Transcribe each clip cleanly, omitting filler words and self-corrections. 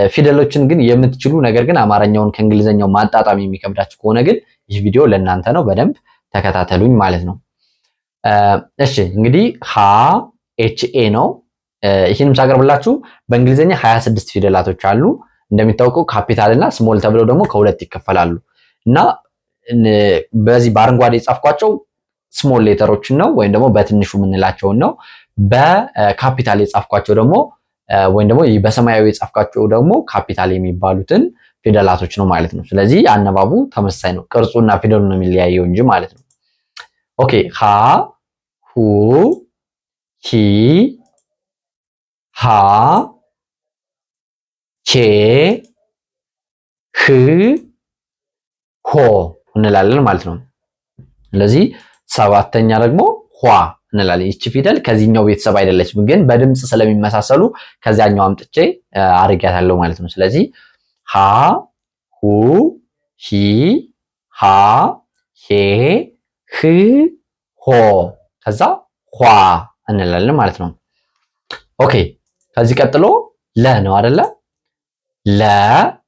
ፊደሎችን ግን የምትችሉ ነገር ግን አማርኛውን ከእንግሊዘኛው ማጣጣም የሚከብዳችሁ ከሆነ ግን ይህ ቪዲዮ ለእናንተ ነው። በደንብ ተከታተሉኝ ማለት ነው። እሺ እንግዲህ ሀ ኤች ኤ ነው። ይህንም ሳቀርብላችሁ በእንግሊዘኛ 26 ፊደላቶች አሉ። እንደሚታወቀው ካፒታል እና ስሞል ተብለው ደግሞ ከሁለት ይከፈላሉ እና በዚህ በአረንጓዴ የጻፍኳቸው ስሞል ሌተሮችን ነው ወይም ደግሞ በትንሹ የምንላቸውን ነው። በካፒታል የጻፍኳቸው ደግሞ ወይም ደግሞ በሰማያዊ የጻፍኳቸው ደግሞ ካፒታል የሚባሉትን ፊደላቶች ነው ማለት ነው። ስለዚህ አነባቡ ተመሳሳይ ነው፣ ቅርጹና ፊደሉ ነው የሚለያየው እንጂ ማለት ነው። ኦኬ ሀ ሁ ሂ ሃ ሄ ህ ሆ እንላለን ማለት ነው። ስለዚህ ሰባተኛ ደግሞ ኋ እንላለን። ይቺ ፊደል ከዚህኛው ቤተሰብ አይደለችም፣ ግን በድምጽ ስለሚመሳሰሉ ከዚያኛው አምጥቼ አድርጊያታለሁ ማለት ነው። ስለዚህ ሀ ሁ ሂ ሃ ሄ ህ ሆ ከዛ ኋ እንላለን ማለት ነው። ኦኬ ከዚህ ቀጥሎ ለ ነው አይደለ? ለ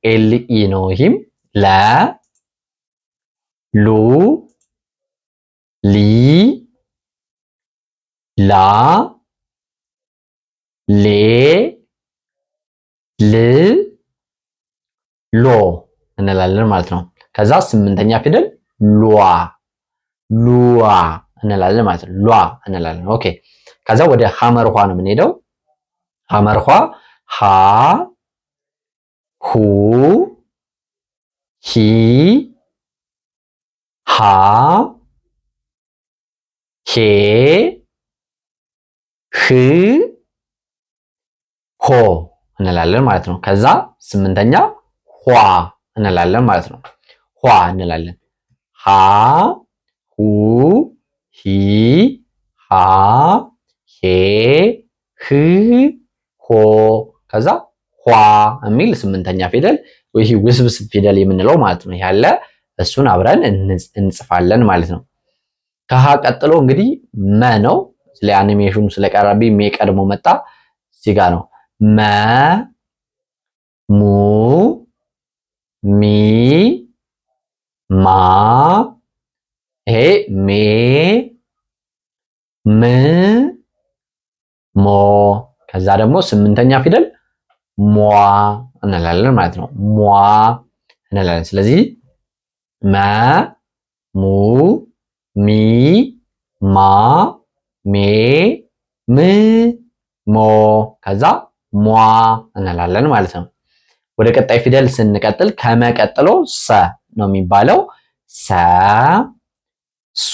ኤል ኢ ነው። ይህም ለ ሉ ሊ ላ ሌ ል ሎ እንላለን ማለት ነው። ከዛ ስምንተኛ ፊደል ሉዋ ሉዋ እንላለን ማለት ነው። ሉዋ እንላለን። ኦኬ ከዛ ወደ ሐመርኋ ነው የምንሄደው። ሐመርኋ ሀ ሁ ሂ ሃ ሄ ህ ሆ እንላለን ማለት ነው። ከዛ ስምንተኛ ኋ እንላለን ማለት ነው። ኋ እንላለን። ሃ ሁ ሂ ሃ ሄ ህ ሆ ከዛ ኋ የሚል ስምንተኛ ፊደል ይህ ውስብስብ ፊደል የምንለው ማለት ነው ያለ እሱን አብረን እንጽፋለን ማለት ነው። ከሀ ቀጥሎ እንግዲህ መ ነው። ስለ አኒሜሽኑ ስለቀረብኝ ቀድሞ መጣ። እዚህ ጋር ነው መ ሙ ሚ ማ ይሄ ሜ ም ሞ ከዛ ደግሞ ስምንተኛ ፊደል ሟ እንላለን ማለት ነው። ሟ እንላለን። ስለዚህ መ ሙ ሚ ማ ሜ ም ሞ ከዛ ሟ እንላለን ማለት ነው። ወደ ቀጣይ ፊደል ስንቀጥል ከመቀጥሎ ሰ ነው የሚባለው። ሰ ሱ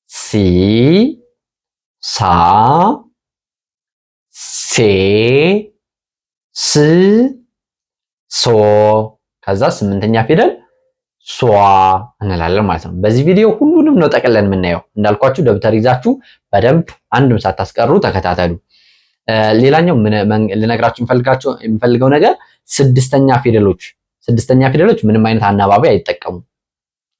ሲ ሳ ሴ ስ ሶ ከዛ ስምንተኛ ፊደል ሷ እንላለን ማለት ነው። በዚህ ቪዲዮ ሁሉንም ነው ጠቅለን የምናየው። እንዳልኳችሁ ደብተር ይዛችሁ በደንብ አንድም ሳታስቀሩ ተከታተሉ። ሌላኛው ልነግራችሁ የምፈልገው ነገር ስድስተኛ ፊደሎች ምንም አይነት አናባቢ አይጠቀሙም።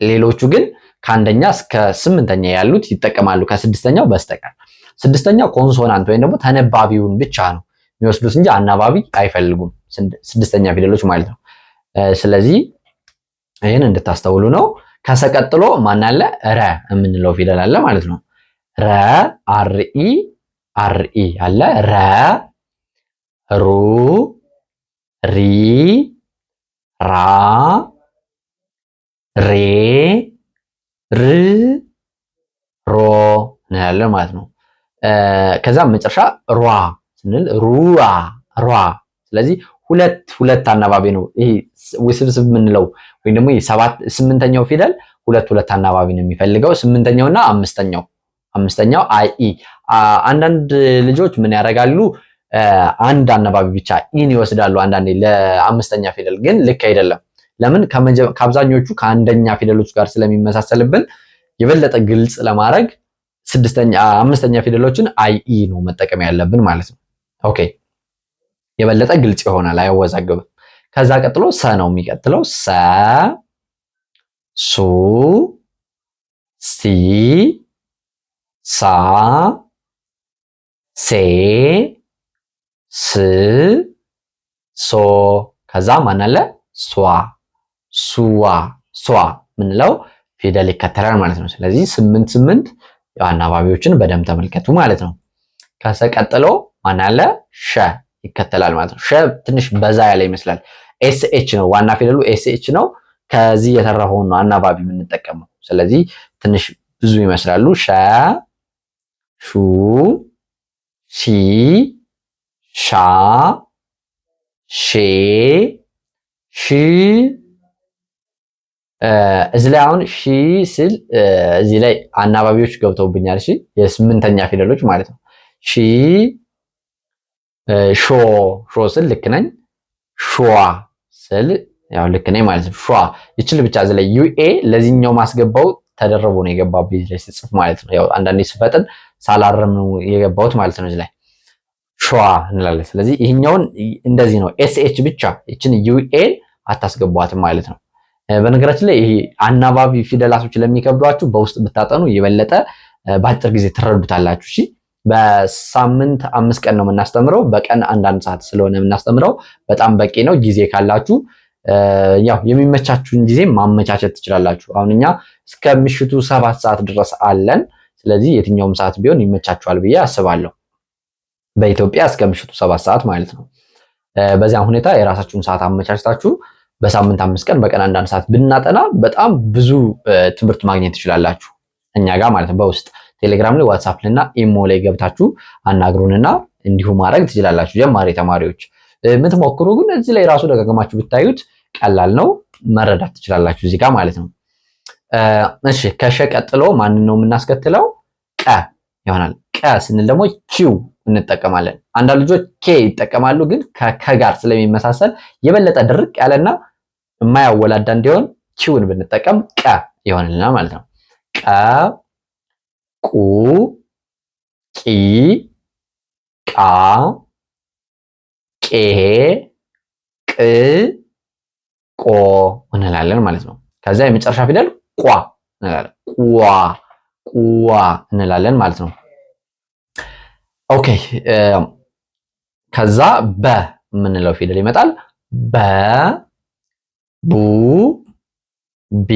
ሌሎቹ ግን ከአንደኛ እስከ ስምንተኛ ያሉት ይጠቀማሉ ከስድስተኛው በስተቀር። ስድስተኛው ኮንሶናንት ወይም ደግሞ ተነባቢውን ብቻ ነው የሚወስዱት እንጂ አናባቢ አይፈልጉም ስድስተኛ ፊደሎች ማለት ነው። ስለዚህ ይህን እንድታስተውሉ ነው። ከሰቀጥሎ ማን አለ? ረ የምንለው ፊደል አለ ማለት ነው። ረ አርኢ አለ። ረ ሩ ሪ ራ ሬ ር ሮ እንላለን ማለት ነው። ከዛ መጨረሻ ሯ ስንል ሩዋ ሯ። ስለዚህ ሁለት አናባቢ ነው ይሄ ውስብስብ የምንለው ወይም ደግሞ ስምንተኛው ፊደል ሁለት አናባቢ ነው የሚፈልገው። ስምንተኛውና አምስተኛው አይ ኢ። አንዳንድ ልጆች ምን ያደርጋሉ? አንድ አናባቢ ብቻ ኢን ይወስዳሉ አንዳንዴ ለአምስተኛ ፊደል፣ ግን ልክ አይደለም። ለምን? ከአብዛኞቹ ከአንደኛ ፊደሎች ጋር ስለሚመሳሰልብን የበለጠ ግልጽ ለማድረግ አምስተኛ ፊደሎችን አይ ኢ ነው መጠቀም ያለብን ማለት ነው። ኦኬ የበለጠ ግልጽ ይሆናል፣ አያወዛግብም። ከዛ ቀጥሎ ሰ ነው የሚቀጥለው። ሰ ሱ ሲ ሳ ሴ ስ ሶ ከዛ ማን አለ ሷ ሱዋ ሷ ምንለው ፊደል ይከተላል ማለት ነው። ስለዚህ 8 አናባቢዎችን በደንብ ተመልከቱ ማለት ነው። ከዛ ቀጥሎ ማን አለ ሸ ይከተላል ማለት ነው። ሸ ትንሽ በዛ ያለ ይመስላል። ኤስኤች ነው ዋና ፊደሉ ኤስኤች ነው። ከዚህ የተረፈውን ነው አናባቢ የምንጠቀመው። ስለዚህ ትንሽ ብዙ ይመስላሉ። ሸ ሹ ሺ ሻ ሼ ሽ እዚህ ላይ አሁን ሺ ስል እዚህ ላይ አናባቢዎች ገብተውብኛል። እሺ የስምንተኛ ፊደሎች ማለት ነው። ሺ ሾ ስል ልክ ነኝ። ሸዋ ስል ያው ልክ ነኝ ማለት ነው። ሸዋ ይችል ብቻ እዚህ ላይ ዩኤ ለዚህኛው ማስገባው ተደረቦ ነው የገባብኝ እዚህ ላይ ስጽፍ ማለት ነው። ያው አንዳንዴ ስፈጥን ሳላረም ነው የገባሁት ማለት ነው እዚህ ላይ ሸዋ እንላለን። ስለዚህ ይሄኛውን እንደዚህ ነው ኤስኤች ብቻ ይችን ዩኤ አታስገቧትም ማለት ነው። በነገራችን ላይ ይሄ አናባቢ ፊደላቶች ለሚከብዷችሁ በውስጥ ብታጠኑ የበለጠ በአጭር ጊዜ ትረዱታላችሁ። እሺ በሳምንት 5 ቀን ነው የምናስተምረው። በቀን አንዳንድ ሰዓት ስለሆነ የምናስተምረው በጣም በቂ ነው። ጊዜ ካላችሁ ያው የሚመቻችሁን ጊዜ ማመቻቸት ትችላላችሁ። አሁን እኛ እስከ ምሽቱ 7 ሰዓት ድረስ አለን። ስለዚህ የትኛውም ሰዓት ቢሆን ይመቻችኋል ብዬ አስባለሁ። በኢትዮጵያ እስከ ምሽቱ 7 ሰዓት ማለት ነው። በዚያ ሁኔታ የራሳችሁን ሰዓት አመቻችታችሁ በሳምንት 5 ቀን በቀን አንዳንድ ሰዓት ብናጠና በጣም ብዙ ትምህርት ማግኘት ትችላላችሁ እኛ ጋር ማለት ነው። በውስጥ ቴሌግራም ላይ ዋትስአፕ እና ኢሞ ላይ ገብታችሁ አናግሩንና እንዲሁ ማድረግ ትችላላችሁ። ጀማሪ ተማሪዎች የምትሞክሩ ግን እዚህ ላይ ራሱ ደጋግማችሁ ብታዩት ቀላል ነው፣ መረዳት ትችላላችሁ እዚህ ጋር ማለት ነው። እሺ ከሸ ቀጥሎ ማንን ነው የምናስከትለው? ቀ ይሆናል። ቀ ስንል ደግሞ ኪው እንጠቀማለን። አንዳንድ ልጆች ኬ ይጠቀማሉ፣ ግን ከጋር ስለሚመሳሰል የበለጠ ድርቅ ያለና የማያወላዳ እንዲሆን ኪውን ብንጠቀም ቀ ይሆንልናል ማለት ነው። ቀ ቁ ቂ ቃ ቄ ቅ ቆ እንላለን ማለት ነው። ከዛ የመጨረሻ ፊደል ቋ እንላለን። ቋ ቋ እንላለን ማለት ነው። ኦኬ ከዛ በ የምንለው ፊደል ይመጣል። በ ቡ ቢ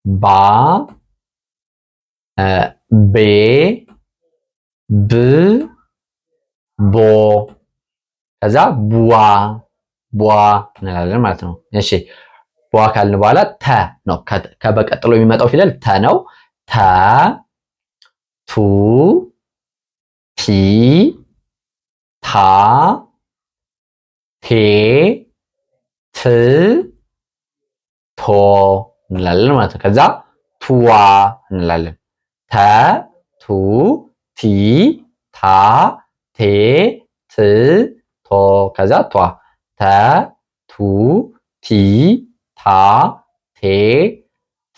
ባ ቤ ብ ቦ ከዛ ቡዋ ቧ እንላለን ማለት ነው። እሺ ቧ ካልን በኋላ ተ ነው። ከበቀጥሎ የሚመጣው ፊደል ተ ነው። ተ ቱ ቲ ታ ቴ ት ቶ እንላለን ማለት ነው። ከዛ ቱዋ እንላለን። ተ ቱ ቲ ታ ቴ ት ቶ ከዛ ቷ ተ ቱ ቲ ታ ቴ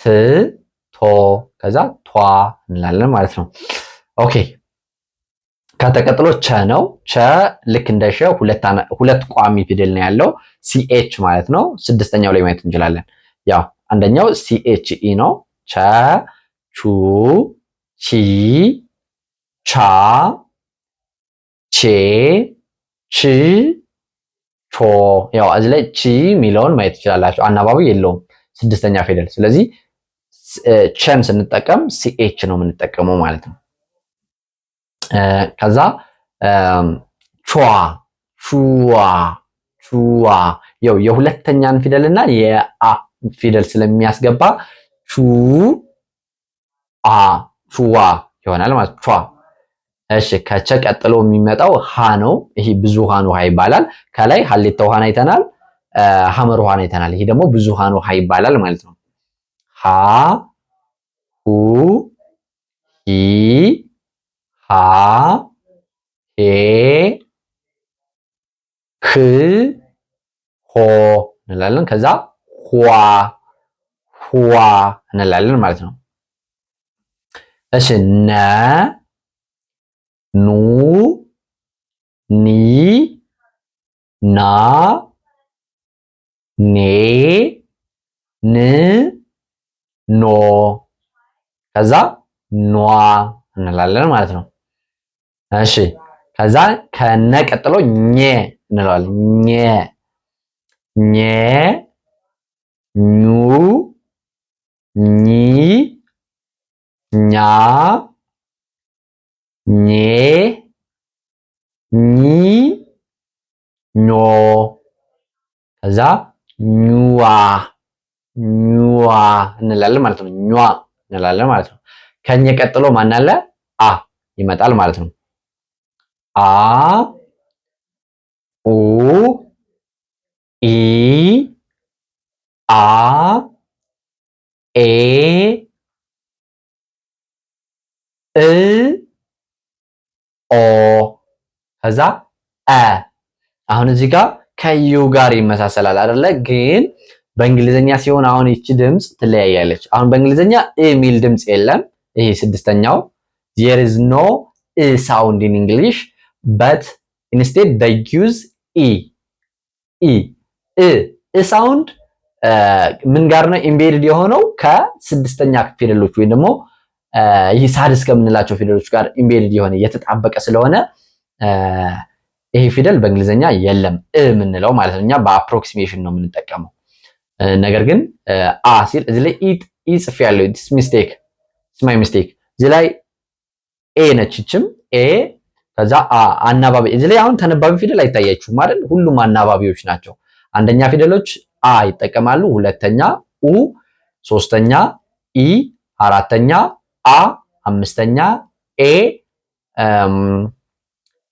ት ቶ ከዛ ቷ እንላለን ማለት ነው። ኦኬ ከተቀጥሎ ቸ ነው። ቸ ልክ እንደ ሸ ሁለት ቋሚ ፊደል ነው ያለው ሲኤች ማለት ነው። ስድስተኛው ላይ ማየት እንችላለን። ያው አንደኛው ሲኤች ኢ ነው። ቸ ቹ ቺ ቻ ቼ ች ቾ ያው እዚህ ላይ ቺ የሚለውን ማየት ትችላላችሁ። አናባቢ የለውም ስድስተኛ ፊደል። ስለዚህ ቸን ስንጠቀም ሲኤች ነው የምንጠቀመው ማለት ነው። ከዛ ቿ ቹዋ ቹዋ ያው የሁለተኛን ፊደልና የአ ፊደል ስለሚያስገባ ቹ አ ቹዋ ይሆናል ማለት ቿ። እሺ ከቸ ቀጥሎ የሚመጣው ሃ ነው። ይሄ ብዙሃን ውሃ ይባላል። ከላይ ሀሌታ ውሃን አይተናል፣ ሐመር ውሃን አይተናል። ይሄ ደግሞ ብዙሃን ውሃ ይባላል ማለት ነው። ሃ ሁ ሂ ሃ ሄ ህ ሆ እንላለን። ከዛ ኋ ኋ እንላለን ማለት ነው። እሺ ነ ኑ ኒ ና ኔ ን ኖ ከዛ ኗ እንላለን ማለት ነው። እሺ ከዛ ከነ ቀጥሎ ኘ እንለዋለን። ኘ ኘ ኙ ኚ ኛ ኜ ኚ ኞ ከዛ ኙዋ ኙዋ እንላለን ማለት ነው። ኟ እንላለን ማለት ነው። ከኘ ቀጥሎ ማን አለ? አ ይመጣል ማለት ነው። አ ኡ ኢ አ ኤ እ ኦ ከዛ አ አሁን እዚህ ጋር ከዩ ጋር ይመሳሰላል አይደለ? ግን በእንግሊዘኛ ሲሆን አሁን ይቺ ድምፅ ትለያያለች። አሁን በእንግሊዘኛ እ የሚል ድምፅ የለም። ይሄ ስድስተኛው there is no e sound in English but instead they use e ሳውንድ ምን ጋር ነው ኢምቤድድ የሆነው? ከስድስተኛ ፊደሎች ወይም ደግሞ ይህ ሳድስ ከምንላቸው ፊደሎች ጋር ኢምቤድድ የሆነ የተጣበቀ ስለሆነ ይሄ ፊደል በእንግሊዘኛ የለም የምንለው ማለት ነው። እኛ በአፕሮክሲሜሽን ነው የምንጠቀመው። ነገር ግን አ ሲል እዚህ ላይ ኢ ጽፍ ያለው ዲስ ሚስቴክ ስማይ ሚስቴክ እዚህ ላይ ኤ ነችችም ኤ ከዛ አናባቢ እዚህ ላይ አሁን ተነባቢ ፊደል አይታያችሁም አይደል? ሁሉም አናባቢዎች ናቸው። አንደኛ ፊደሎች አ ይጠቀማሉ፣ ሁለተኛ ኡ፣ ሶስተኛ ኢ፣ አራተኛ አ፣ አምስተኛ ኤ፣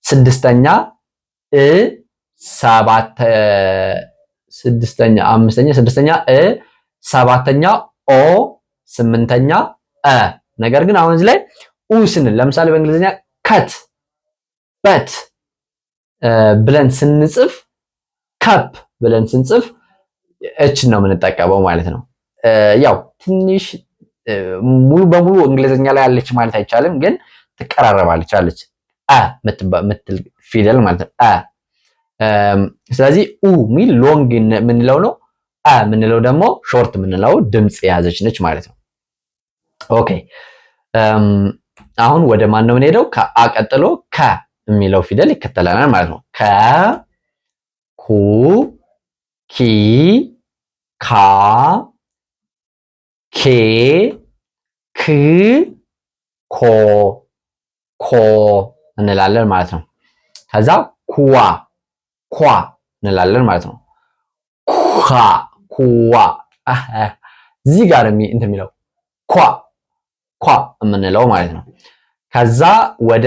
ስድስተኛ እ፣ ስድስተኛ እ፣ ሰባተኛ ኦ፣ ስምንተኛ እ። ነገር ግን አሁን እዚህ ላይ ኡ ስንል ለምሳሌ በእንግሊዝኛ ከት በት ብለን ስንጽፍ ካፕ ብለን ስንጽፍ እችን ነው የምንጠቀመው ማለት ነው። ያው ትንሽ ሙሉ በሙሉ እንግሊዝኛ ላይ አለች ማለት አይቻልም፣ ግን ትቀራረባለች አለች ምትል ፊደል ማለት ነው። ስለዚህ ኡ ሚል ሎንግ የምንለው ነው። የምንለው ደግሞ ሾርት የምንለው ድምፅ የያዘች ነች ማለት ነው። ኦኬ አሁን ወደ ማን ነው የምንሄደው? ከአ ቀጥሎ ከ የሚለው ፊደል ይከተለናል ማለት ነው። ከ ኩ ኪ ካ ኬ ክ ኮ ኮ እንላለን ማለት ነው። ከዛ ኩዋ ኳ እንላለን ማለት ነው። ኩዋ ኩዋ እዚህ ጋር እንትን የሚለው ኳ ኳ የምንለው ማለት ነው። ከዛ ወደ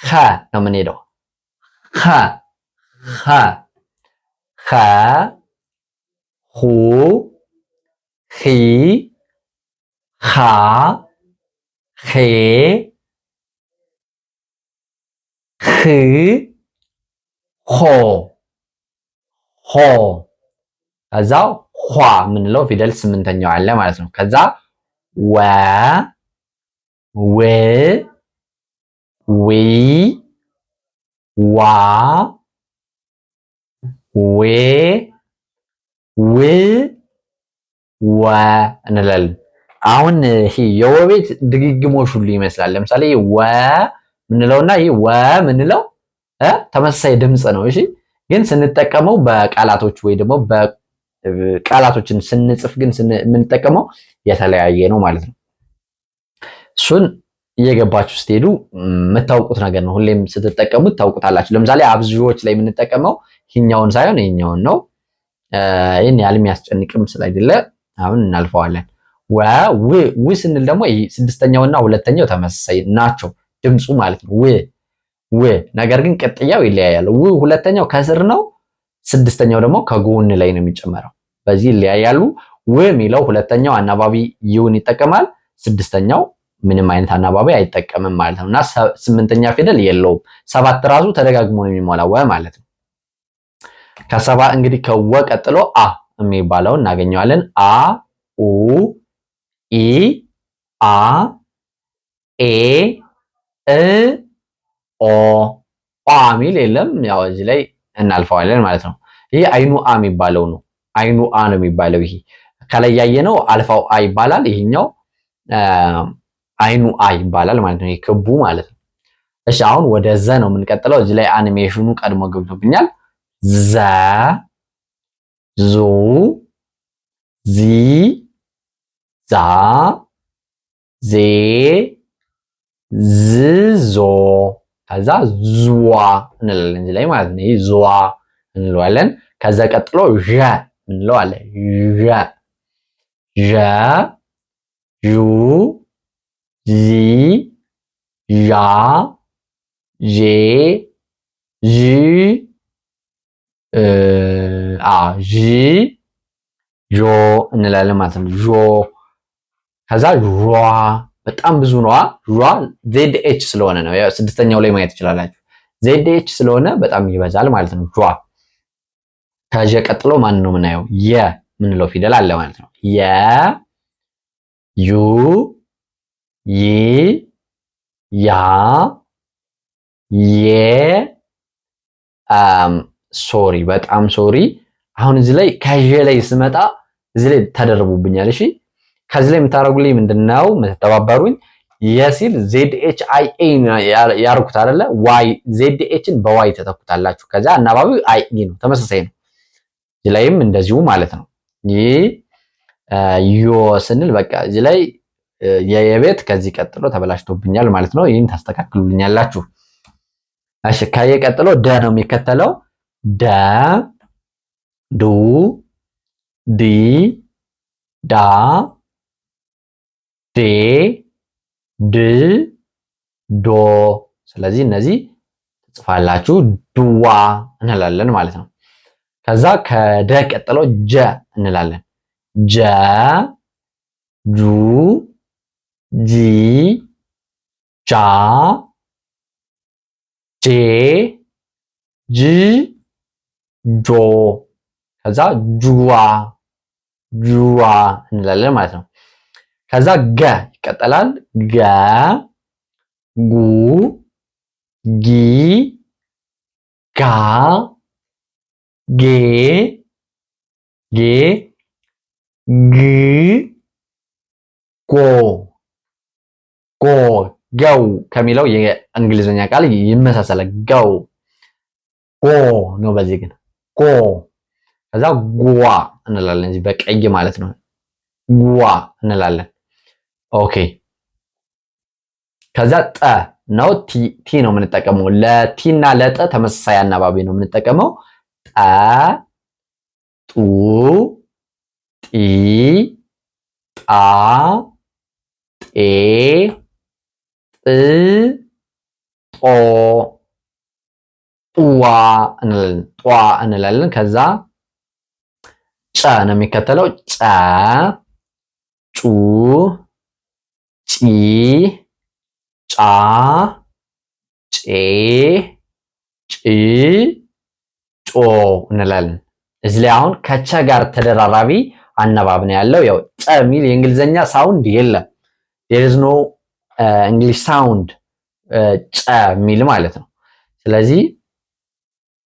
ኸ ነው የምንሄደው። ኸ ኸ ኸ ሁ ኺ ኻ ኼ ኽ ሆ ሆ ከዛ ኋ የምንለው ፊደል ስምንተኛው አለ ማለት ነው። ከዛ ወ ዌ ዊ ዋ ዌ ው ወ እንላለን። አሁን ይሄ የወ ቤት ድግግሞሽ ሁሉ ይመስላል። ለምሳሌ ወ ምንለውና ይሄ ወ ምንለው ተመሳሳይ ድምፅ ነው። እሺ ግን ስንጠቀመው በቃላቶች ወይ ደግሞ በቃላቶችን ስንጽፍ ግን የምንጠቀመው የተለያየ ነው ማለት ነው። እሱን እየገባችሁ ስትሄዱ የምታውቁት ነገር ነው። ሁሌም ስትጠቀሙት ታውቁታላችሁ። ለምሳሌ አብዝዎች ላይ የምንጠቀመው ይህኛውን ሳይሆን ይህኛውን ነው። ይህን ያህል የሚያስጨንቅም ስላይደለ አሁን እናልፈዋለን። ው ስንል ደግሞ ስድስተኛውና ሁለተኛው ተመሳሳይ ናቸው ድምፁ ማለት ነው። ው ነገር ግን ቅጥያው ይለያያል። ሁለተኛው ከስር ነው፣ ስድስተኛው ደግሞ ከጎን ላይ ነው የሚጨመረው። በዚህ ይለያያሉ። ው የሚለው ሁለተኛው አናባቢ ይውን ይጠቀማል፣ ስድስተኛው ምንም አይነት አናባቢ አይጠቀምም ማለት ነው። እና ስምንተኛ ፊደል የለውም። ሰባት ራሱ ተደጋግሞ ነው የሚሞላው ወ ማለት ነው። ከሰባ እንግዲህ ከወ ቀጥሎ አ የሚባለውን እናገኘዋለን። አ ኡ ኢ አ ኤ እ ኦ አ ሚል የለም። ያው እዚህ ላይ እናልፈዋለን ማለት ነው። ይሄ አይኑ አ የሚባለው ነው። አይኑ አ ነው የሚባለው። ይሄ ከላይ ያየነው አልፋው አ ይባላል። ይሄኛው አይኑ አ ይባላል ማለት ነው። ይሄ ክቡ ማለት ነው። እሺ አሁን ወደ ዘ ነው የምንቀጥለው። እዚህ ላይ አኒሜሽኑ ቀድሞ ገብቶብኛል። ዘ ዙ ዚ ዛ ዜ ዝ ዞ ከዛ ዙዋ እንላለን እዚህ ላይ ማለት ነው። ይሄ ዙዋ እንለዋለን። ከዛ ቀጥሎ ዠ ምንለው አለ ዠ ዠ ዡ ዢ ዣ ዤ ዥ ዥ ዦ እንላለን ማለት ነው። ዦ ከዛ ሯ በጣም ብዙ ነዋ። ሯ ዜድ ኤች ስለሆነ ነው። ያው ስድስተኛው ላይ ማየት ትችላላችሁ። ዜድ ኤች ስለሆነ በጣም ይበዛል ማለት ነው። ሯ ከዠ ቀጥሎ ማን ነው የምናየው? የ ምንለው ፊደል አለ ማለት ነው። የ ዩ ይ ያ የ ሶሪ በጣም ሶሪ። አሁን እዚህ ላይ ከዠ ላይ ስመጣ እዚህ ላይ ተደርቡብኛል። እሺ ከዚህ ላይ የምታደርጉልኝ ምንድነው? የምትተባበሩኝ የሲል ዜድ ኤች አይ ኤ ያርኩት አይደለ? ዋይ ዜድ ኤችን በዋይ ተተኩታላችሁ። ከዛ አናባቢው አይ ኢ ነው፣ ተመሳሳይ ነው። እዚህ ላይም እንደዚሁ ማለት ነው። ይህ ዮ ስንል በቃ እዚህ ላይ የቤት ከዚህ ቀጥሎ ተበላሽቶብኛል ማለት ነው። ይህን ታስተካክሉልኛላችሁ። እሺ ከየ ቀጥሎ ደ ነው የሚከተለው። ደ ዱ ዲ ዳ ዴ ድ ዶ። ስለዚህ እነዚህ ትጽፋላችሁ ድዋ እንላለን ማለት ነው። ከዛ ከደ ቀጥሎ ጀ እንላለን። ጀ ጁ ጂ ጃ ጄ ጅ ጆ ከዛ ጁዋ ጁዋ እንላለን ማለት ነው። ከዛ ገ ይቀጥላል። ገ ጉ ጊ ጋ ጌ ጌ ግ ጎ ጎ ገው ከሚለው የእንግሊዝኛ ቃል ይመሳሰላል። ገው ጎ ነው። በዚህ ግን ጎ ከዛ ጉዋ እንላለን። እዚህ በቀይ ማለት ነው። ጉዋ እንላለን። ኦኬ ከዛ ጠ ነው። ቲ ነው የምንጠቀመው። ለቲ እና ለጠ ተመሳሳይ አናባቢ ነው የምንጠቀመው። ጠ ጡ ጢ ጣ ጤ ጥ ጦ ጧ እንላለን። ጧ እንላለን። ከዛ ጨ ነው የሚከተለው። ጨ ጩ ጪ ጫ ጬ ጭ ጮ እንላለን። እዚህ ላይ አሁን ከቸ ጋር ተደራራቢ አነባብ ነው ያለው። ያው ጨ የሚል የእንግሊዘኛ ሳውንድ የለም። there is no english sound ጨ የሚል ማለት ነው። ስለዚህ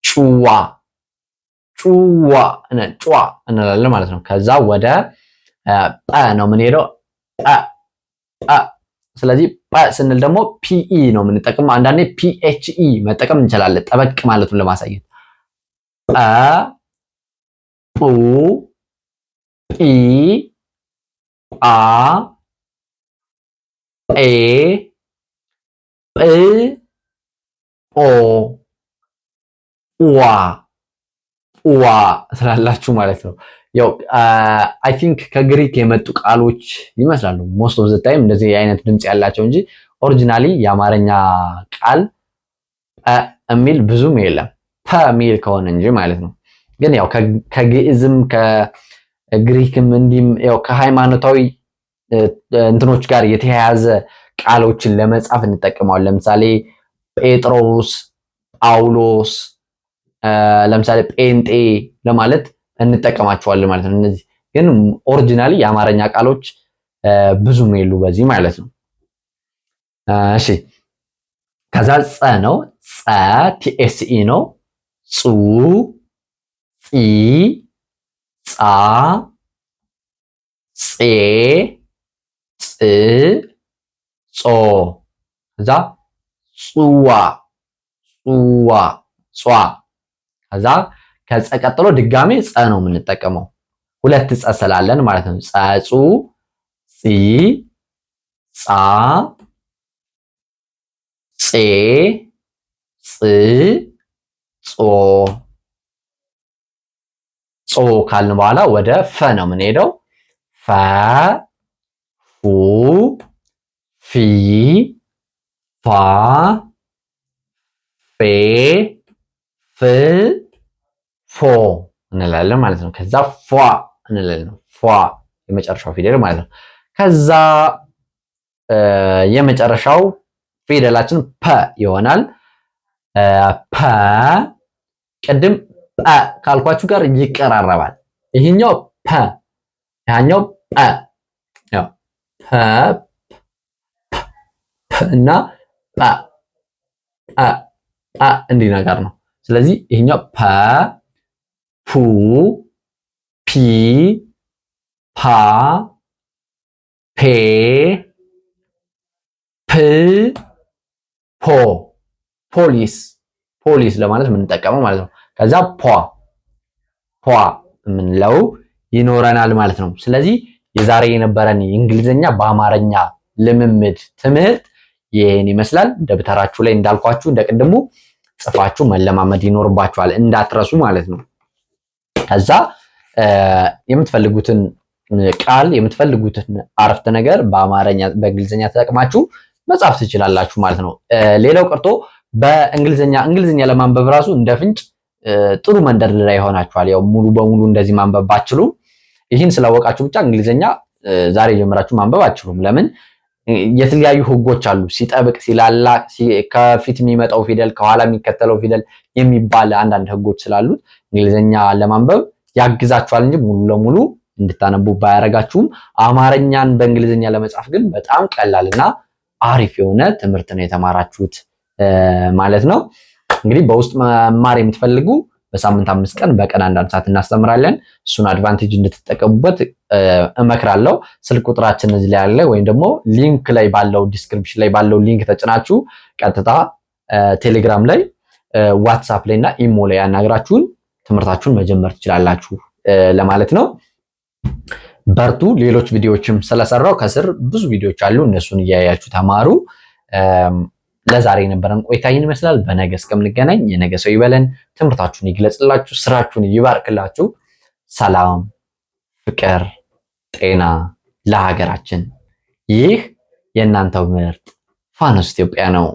ጩዋ ጩዋ ጯ እንላለን ማለት ነው። ከዛ ወደ ጰ ነው የምንሄደው። ጰ ስለዚህ ጰ ስንል ደግሞ ፒኢ ነው የምንጠቀመው። አንዳንዴ ፒኤችኢ መጠቀም እንችላለን ጠበቅ ማለቱን ለማሳየት። ጰ ጱ ጲ ጳ ጴ ጵ ጶ ዋ ዋ ስላላችሁ ማለት ነው። ያው አይ ቲንክ ከግሪክ የመጡ ቃሎች ይመስላሉ ሞስት ኦፍ ዘ ታይም እንደዚህ አይነት ድምጽ ያላቸው እንጂ ኦሪጂናሊ የአማርኛ ቃል የሚል ብዙም የለም። ፐ ሚል ከሆነ እንጂ ማለት ነው። ግን ያው ከግዕዝም ከግሪክም እንዲም ያው ከሃይማኖታዊ እንትኖች ጋር የተያያዘ ቃሎችን ለመጻፍ እንጠቀመዋለን። ለምሳሌ ጴጥሮስ፣ ጳውሎስ፣ ለምሳሌ ጴንጤ ለማለት እንጠቀማቸዋለን ማለት ነው። እነዚህ ግን ኦሪጂናሊ የአማርኛ ቃሎች ብዙም የሉ በዚህ ማለት ነው። እሺ ከዛ ጸ ነው። ጸ ቲኤስኢ ነው። ጹ ጺ ጻ ጼ ጽ ጾ ከዛ ጹዋ ጹዋ ጿ ከዛ ከጸ ቀጥሎ ድጋሜ ጸ ነው የምንጠቀመው። ሁለት ጸ ስላለን ማለት ነው። ጸጹ፣ ጺ፣ ጻ፣ ጼ፣ ጽ፣ ጾ። ጾ ካልን በኋላ ወደ ፈ ነው የምንሄደው። ፈ፣ ፉ፣ ፊ፣ ፋ፣ ፌ፣ ፍ፣ ፎ እንላለን ማለት ነው። ከዛ ፏ እንላለን። ፏ የመጨረሻው ፊደል ማለት ነው። ከዛ የመጨረሻው ፊደላችን ፐ ይሆናል። ፐ ቅድም ጰ ካልኳችሁ ጋር ይቀራረባል። ይሄኛው ፐ ያኛው ጰ ያው ፐ እና ጰ እንዲህ ነገር ነው። ስለዚህ ይሄኛው ፐ ፑ ፒ ፓ ፔ ፕ ፖ ፖሊስ ለማለት የምንጠቀመው ማለት ነው። ከዛ ፖ የምንለው ይኖረናል ማለት ነው። ስለዚህ የዛሬ የነበረን የእንግሊዝኛ በአማርኛ ልምምድ ትምህርት ይህን ይመስላል። ደብተራችሁ ላይ እንዳልኳችሁ እንደቅድሙ ጽፋችሁ መለማመድ ይኖርባችኋል እንዳትረሱ ማለት ነው። ከዛ የምትፈልጉትን ቃል የምትፈልጉትን አረፍተ ነገር በአማርኛ በእንግሊዝኛ ተጠቅማችሁ መጻፍ ትችላላችሁ ማለት ነው። ሌላው ቀርቶ እንግሊዝኛ ለማንበብ ራሱ እንደ ፍንጭ ጥሩ መንደርደሪያ ይሆናችኋል። ያው ሙሉ በሙሉ እንደዚህ ማንበብ ባትችሉ ይህን ስላወቃችሁ ብቻ እንግሊዝኛ ዛሬ ጀምራችሁ ማንበብ አትችሉም። ለምን? የተለያዩ ህጎች አሉ። ሲጠብቅ፣ ሲላላ፣ ከፊት የሚመጣው ፊደል ከኋላ የሚከተለው ፊደል የሚባል አንዳንድ ህጎች ስላሉት እንግሊዝኛ ለማንበብ ያግዛችኋል እንጂ ሙሉ ለሙሉ እንድታነቡ ባያረጋችሁም አማርኛን በእንግሊዝኛ ለመጻፍ ግን በጣም ቀላልና አሪፍ የሆነ ትምህርት ነው የተማራችሁት ማለት ነው። እንግዲህ በውስጥ መማር የምትፈልጉ በሳምንት 5 ቀን በቀን 1 ሰዓት እናስተምራለን። እሱን አድቫንቴጅ እንድትጠቀሙበት እመክራለሁ። ስልክ ቁጥራችን እዚህ ላይ አለ፣ ወይም ደግሞ ሊንክ ላይ ባለው ዲስክሪፕሽን ላይ ባለው ሊንክ ተጭናችሁ ቀጥታ ቴሌግራም ላይ፣ ዋትስአፕ ላይ እና ኢሞ ላይ ያናግራችሁን ትምህርታችሁን መጀመር ትችላላችሁ ለማለት ነው። በርቱ። ሌሎች ቪዲዮዎችም ስለሰራው ከስር ብዙ ቪዲዮዎች አሉ፣ እነሱን እያያችሁ ተማሩ። ለዛሬ የነበረን ቆይታ ይህን ይመስላል። በነገ እስከምንገናኝ የነገ ሰው ይበለን። ትምህርታችሁን ይግለጽላችሁ፣ ስራችሁን ይባርክላችሁ። ሰላም፣ ፍቅር፣ ጤና ለሀገራችን። ይህ የእናንተው ምርጥ ፋኖስ ኢትዮጵያ ነው።